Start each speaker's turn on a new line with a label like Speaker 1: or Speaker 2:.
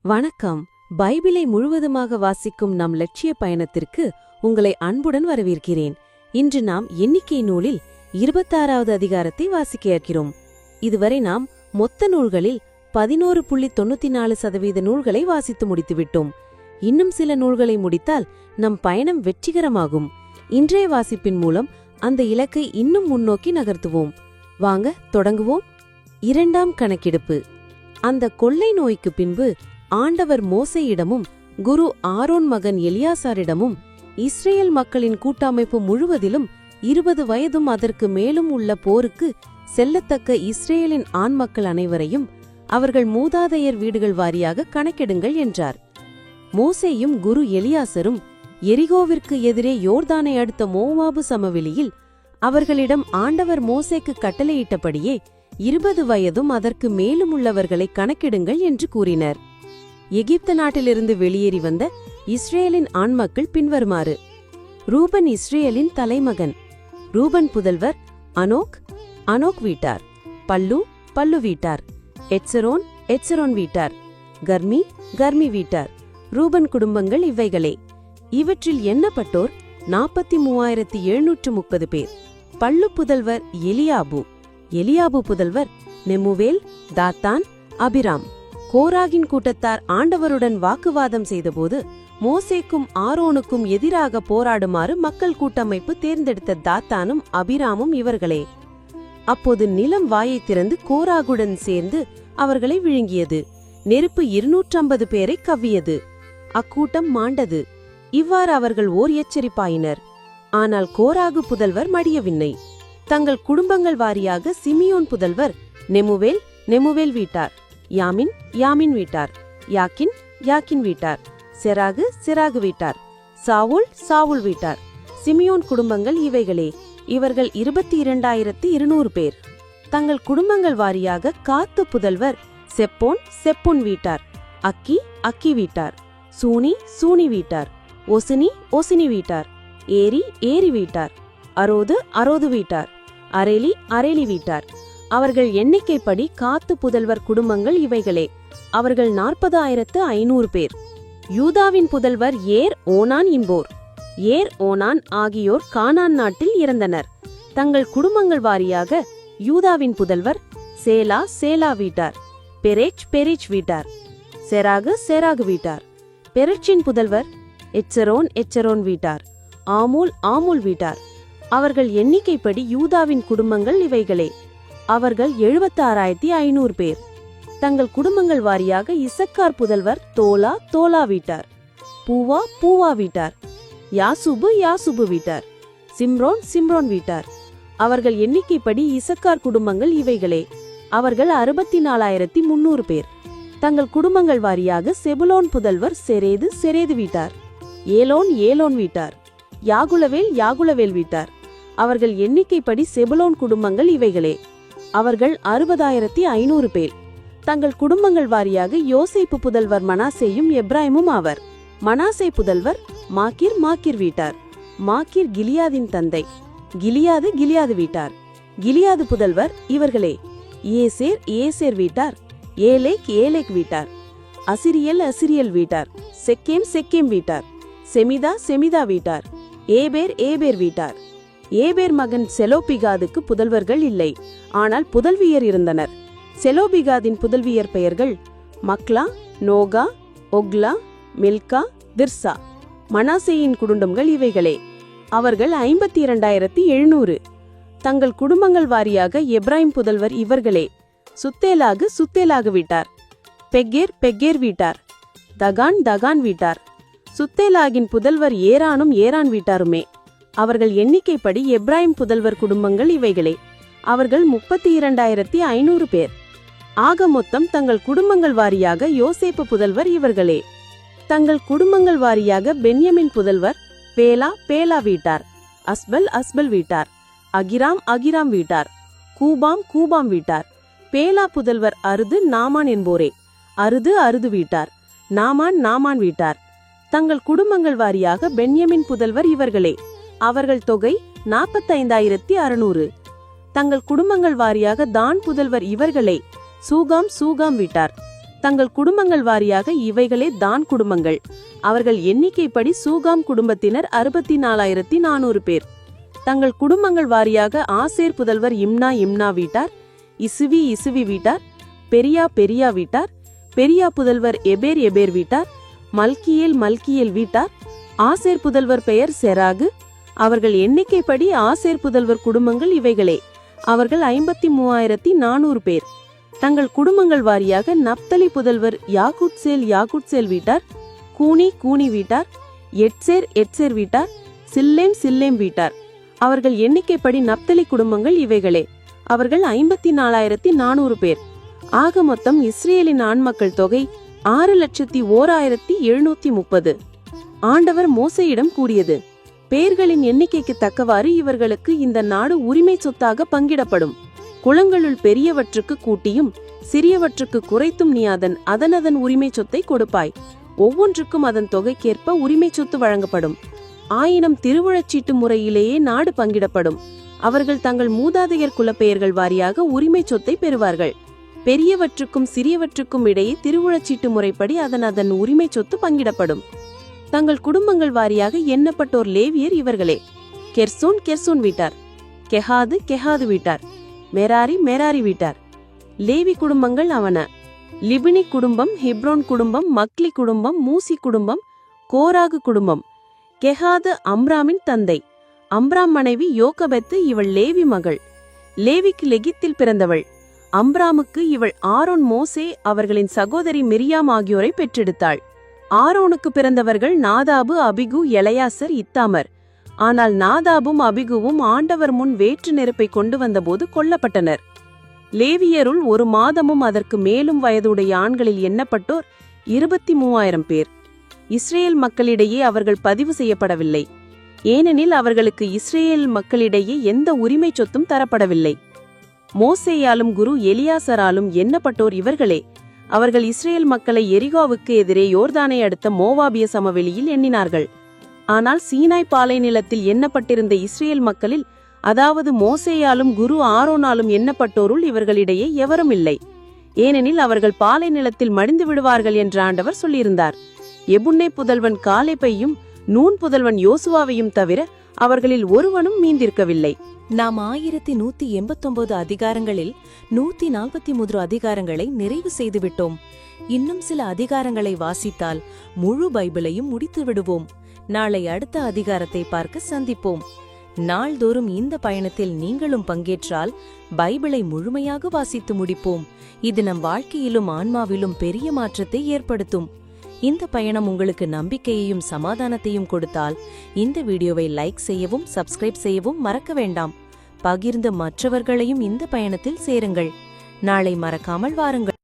Speaker 1: வணக்கம். பைபிளை முழுவதுமாக வாசிக்கும் நம் லட்சிய பயணத்திற்கு உங்களை அன்புடன் வரவேற்கிறேன். இன்று நாம் எண்ணிக்கை நூலில் 26வது அதிகாரத்தை வாசிக்க இருக்கிறோம். இதுவரை நாம் மொத்த நூல்களில் 11.94% நூல்களை வாசித்து முடித்துவிட்டோம். இன்னும் சில நூல்களை முடித்தால் நம் பயணம் வெற்றிகரமாகும். இன்றைய வாசிப்பின் மூலம் அந்த இலக்கை இன்னும் முன்னோக்கி நகர்த்துவோம். வாங்க தொடங்குவோம். 2ஆம் கணக்கெடுப்பு. அந்த கொள்ளை நோய்க்கு பின்பு ஆண்டவர் மோசேயிடமும் குரு ஆரோன் மகன் எலியாசாரிடமும் இஸ்ரேல் மக்களின் கூட்டமைப்பு முழுவதிலும் 20 வயதும் அதற்கு மேலும் உள்ள போருக்கு செல்லத்தக்க இஸ்ரேலின் ஆண் மக்கள் அனைவரையும் அவர்கள் மூதாதையர் வீடுகள் வாரியாக கணக்கெடுங்கள் என்றார். மோசேயும் குரு எலியாசரும் எரிகோவிற்கு எதிரே யோர்தானை அடுத்த மோவாபு சமவெளியில் அவர்களிடம் ஆண்டவர் மோசேக்கு கட்டளையிட்டபடியே 20 வயதும் அதற்கு மேலும் உள்ளவர்களை கணக்கெடுங்கள் என்று கூறினர். எகிப்து நாட்டிலிருந்து வெளியேறி வந்த இஸ்ரேலின் ஆண்மக்கள் பின்வருமாறு. ரூபன் இஸ்ரேலின் தலைமகன். ரூபன் புதல்வர் அனோக் வீட்டார். பல்லு வீட்டார். எட்சரோன் வீட்டார். கர்மி வீட்டார். ரூபன் குடும்பங்கள் இவைகளே. இவற்றில் எண்ணப்பட்டோர் 43,730 பேர். பல்லு புதல்வர் எலியாபு புதல்வர் நெமுவேல், தாத்தான், அபிராம். கோராகின் கூட்டத்தார் ஆண்டவருடன் வாக்குவாதம் செய்தபோது மோசேக்கும் ஆரோனுக்கும் எதிராக போராடுமாறு மக்கள் கூட்டமைப்பு தேர்ந்தெடுத்த தாத்தானும் அபிராமும் இவர்களே. அப்போது நிலம் வாயை திறந்து கோராகுடன் சேர்ந்து அவர்களை விழுங்கியது. நெருப்பு 250 பேரை கவ்வியது. அக்கூட்டம் மாண்டது. இவ்வாறு அவர்கள் ஓர் எச்சரிப்பாயினர். ஆனால் கோராகு புதல்வர் மடியவில்லை. தங்கள் குடும்பங்கள் வாரியாக சிமியோன் புதல்வர் நெமுவேல் வீட்டார். யாமின் வீட்டார். யாக்கின் வீட்டார். செராகு வீட்டார். சாவுல் வீட்டார். சிமியோன் குடும்பங்கள் இவைகளே. இவர்கள் 22,200 பேர். தங்கள் குடும்பங்கள் வாரியாக காத்து புதல்வர் செப்போன் வீட்டார். அக்கி வீட்டார். சூனி வீட்டார். ஒசினி வீட்டார். ஏரி வீட்டார். அரோது வீட்டார். அரேலி வீட்டார். அவர்கள் எண்ணிக்கைப்படி காத்து புதல்வர் குடும்பங்கள் இவைகளே. அவர்கள் 40,500 பேர். யூதாவின் புதல்வர் ஓனான் ஆகியோர் கானான் நாட்டில் இறந்தனர். தங்கள் குடும்பங்கள் வாரியாக யூதாவின் புதல்வர் சேலா வீட்டார். பெரேச் வீட்டார். செராகு வீட்டார். பெரச்சின் புதல்வர் எட்சரோன் வீட்டார். ஆமூல் வீட்டார். அவர்கள் எண்ணிக்கைப்படி யூதாவின் குடும்பங்கள் இவைகளே. அவர்கள் 76,500 பேர். தங்கள் குடும்பங்கள் வாரியாக இசக்கார் புதல்வர் தோலா வீட்டார். பூவா வீட்டார். யாசுபு வீட்டார். சிம்ரோன் வீட்டார். அவர்கள் எண்ணிக்கைப்படி இசக்கார் குடும்பங்கள் இவைகளே. அவர்கள் 64,300 பேர். தங்கள் குடும்பங்கள் வாரியாக செபுலோன் புதல்வர் செரேது வீட்டார். ஏலோன் வீட்டார். யாகுலவேல் வீட்டார். அவர்கள் எண்ணிக்கைப்படி செபுலோன் குடும்பங்கள் இவைகளே. அவர்கள் 60,500 பேர். தங்கள் குடும்பங்கள் வாரியாக யோசேப்பு புதல்வர் மனாசேயும் எப்ராயிமும் ஆவர். மனாசே புதல்வர் மாக்கீர் வீட்டார். மாக்கீர் கிலியாதின் தந்தை. கிலியாது வீட்டார். கிலியாது புதல்வர் இவர்களே. ஏசேர் வீட்டார். ஏலேக் வீட்டார். அசிரியல் வீட்டார். செக்கேம் வீட்டார். செமிதா வீட்டார். ஏபேர் வீட்டார். ஏபேர் மகன் செலோபிகாதுக்கு புதல்வர்கள் இல்லை, ஆனால் புதல்வியர் இருந்தனர். செலோபிகாதின் புதல்வியர் பெயர்கள் மக்லா, நோகா, ஒக்லா, மில்கா, திர்சா. மனாசேயின் குடும்பங்கள் இவைகளே. அவர்கள் 52,700. தங்கள் குடும்பங்கள் வாரியாக எப்ராயிம் புதல்வர் இவர்களே. சுத்தேலாகு வீட்டார். பெக்கேர் வீட்டார். தகான் வீட்டார். சுத்தேலாகின் புதல்வர் ஏரான் வீட்டாருமே. அவர்கள் எண்ணிக்கைப்படி எப்ராயிம் புதல்வர் குடும்பங்கள் இவைகளே. அவர்கள் 32,500 பேர். ஆக மொத்தம் தங்கள் குடும்பங்கள் வாரியாக யோசேப்பு புதல்வர் இவர்களே. தங்கள் குடும்பங்கள் வாரியாக பென்யமின் புதல்வர் பேலா வீட்டார். அஸ்பல் வீட்டார். அகிராம் வீட்டார். கூபாம் வீட்டார். பேலா புதல்வர் நாமான் என்போரே. அருது வீட்டார். நாமான் வீட்டார். தங்கள் குடும்பங்கள் வாரியாக பென்யமின் புதல்வர் இவர்களே. அவர்கள் தொகை 45,600. தங்கள் குடும்பங்கள் வாரியாக தான் புதல்வர் இவர்களே. சூகாம் வீட்டார். தங்கள் குடும்பங்கள் வாரியாக இவைகளே தான் குடும்பங்கள். அவர்கள் எண்ணிக்கைப்படி சூகாம் குடும்பத்தினர் 64,400 பேர். தங்கள் குடும்பங்கள் வாரியாக ஆசேர் புதல்வர் இம்னா வீட்டார், இசுவி வீட்டார், பெரியா வீட்டார், பெரியா புதல்வர் எபேர் வீட்டார், மல்கியேல் வீட்டார். ஆசேர் புதல்வர் பெயர் செராகு. அவர்கள் எண்ணிக்கைப்படி ஆசேர் புதல்வர் குடும்பங்கள் இவைகளே. அவர்கள் 53,400 பேர். தங்கள் குடும்பங்கள் வாரியாக நப்தலி புதல்வர் யாகுட்சேல் வீட்டார், கூனி வீட்டார், எட்சேர் வீட்டார், சில்லேம் வீட்டார். அவர்கள் எண்ணிக்கைப்படி நப்தலி குடும்பங்கள் இவைகளே. அவர்கள் 54,400 பேர். ஆக மொத்தம் இஸ்ரேலின் ஆண்மக்கள் தொகை 6,01,730. ஆண்டவர் மோசேயிடம் கூறியது, பேர்களின் எண்ணிக்கைக்கு தக்கவாறு இவர்களுக்கு இந்த நாடு உரிமை சொத்தாக பங்கிடப்படும். குளங்களுள் பெரியவற்றுக்கு கூட்டியும் சிறியவற்றுக்கு குறைத்தும் நீ அதன் உரிமை சொத்தை கொடுப்பாய். ஒவ்வொன்றுக்கும் அதன் தொகைக்கேற்ப உரிமை சொத்து வழங்கப்படும். ஆயினும் திருவுழச்சீட்டு முறையிலேயே நாடு பங்கிடப்படும். அவர்கள் தங்கள் மூதாதையர் குலப்பெயர்கள் வாரியாக உரிமை சொத்தை பெறுவார்கள். பெரியவற்றுக்கும் சிறியவற்றுக்கும் இடையே திருவுழச்சீட்டு முறைப்படி அதன் உரிமை சொத்து பங்கிடப்படும். தங்கள் குடும்பங்கள் வாரியாக எண்ணப்பட்டோர் லேவியர் இவர்களே. கெர்சோன் வீட்டார், கெஹாது வீட்டார், மெராரி வீட்டார். லேவி குடும்பங்கள் அவன: லிபினி குடும்பம், ஹெப்ரோன் குடும்பம், மக்லி குடும்பம், மூசி குடும்பம், கோராகு குடும்பம். கெஹாது அம்ராமின் தந்தை. அம்ராம் மனைவி யோகபெத்து, இவள் லேவி மகள். லேவிக்கு லெகித்தில் பிறந்தவள். அம்ராமுக்கு இவள் ஆரோன் மோசே அவர்களின் சகோதரி மிரியாம் ஆகியோரை பெற்றெடுத்தாள். ஆரோனுக்கு பிறந்தவர்கள் நாதாபு, அபிகு, எலையாசர், இத்தாமர். ஆனால் நாதாபும் அபிகுவும் ஆண்டவர் முன் வேற்று நெருப்பை கொண்டு வந்தபோது கொல்லப்பட்டனர். லேவியருள் 1 மாதமும் அதற்கு மேலும் வயதுடைய ஆண்களில் எண்ணப்பட்டோர் 23,000 பேர். இஸ்ரேல் மக்களிடையே அவர்கள் பதிவு செய்யப்படவில்லை. ஏனெனில் அவர்களுக்கு இஸ்ரேல் மக்களிடையே எந்த உரிமை சொத்தும் தரப்படவில்லை. மோசேயாலும் குரு எலியாசராலும் எண்ணப்பட்டோர் இவர்களே. அவர்கள் இஸ்ரேல் மக்களை எரிகோவுக்கு எதிரே யோர்தானை அடுத்த மோவாபிய சமவெளியில் எண்ணினார்கள். ஆனால் சீனாய் பாலை நிலத்தில் எண்ணப்பட்டிருந்த இஸ்ரேல் மக்களில், அதாவது மோசேயாலும் குரு ஆரோனாலும் எண்ணப்பட்டோருள் இவர்களிடையே எவரும் இல்லை. ஏனெனில் அவர்கள் பாலை நிலத்தில் மடிந்து விடுவார்கள் என்று ஆண்டவர் சொல்லியிருந்தார். எபுன்னே புதல்வன் காலேபையும் நூன் புதல்வன் யோசுவாவையும் தவிர அவர்களில் ஒருவனும் மீந்திருக்கவில்லை.
Speaker 2: நாம் 1189 அதிகாரங்களில் 143 அதிகாரங்களை நிறைவு செய்துவிட்டோம். இன்னும் சில அதிகாரங்களை வாசித்தால் முழு பைபிளையும் முடித்து விடுவோம். நாளை அடுத்த அதிகாரத்தை பார்க்க சந்திப்போம். நாள்தோறும் இந்த பயணத்தில் நீங்களும் பங்கேற்றால் பைபிளை முழுமையாக வாசித்து முடிப்போம். இது நம் வாழ்க்கையிலும் ஆன்மாவிலும் பெரிய மாற்றத்தை ஏற்படுத்தும். இந்த பயணம் உங்களுக்கு நம்பிக்கையையும் சமாதானத்தையும் கொடுத்தால் இந்த வீடியோவை லைக் செய்யவும் சப்ஸ்கிரைப் செய்யவும் மறக்க வேண்டாம். பகிர்ந்து மற்றவர்களையும் இந்த பயணத்தில் சேருங்கள். நாளை மறக்காமல் வாருங்கள்.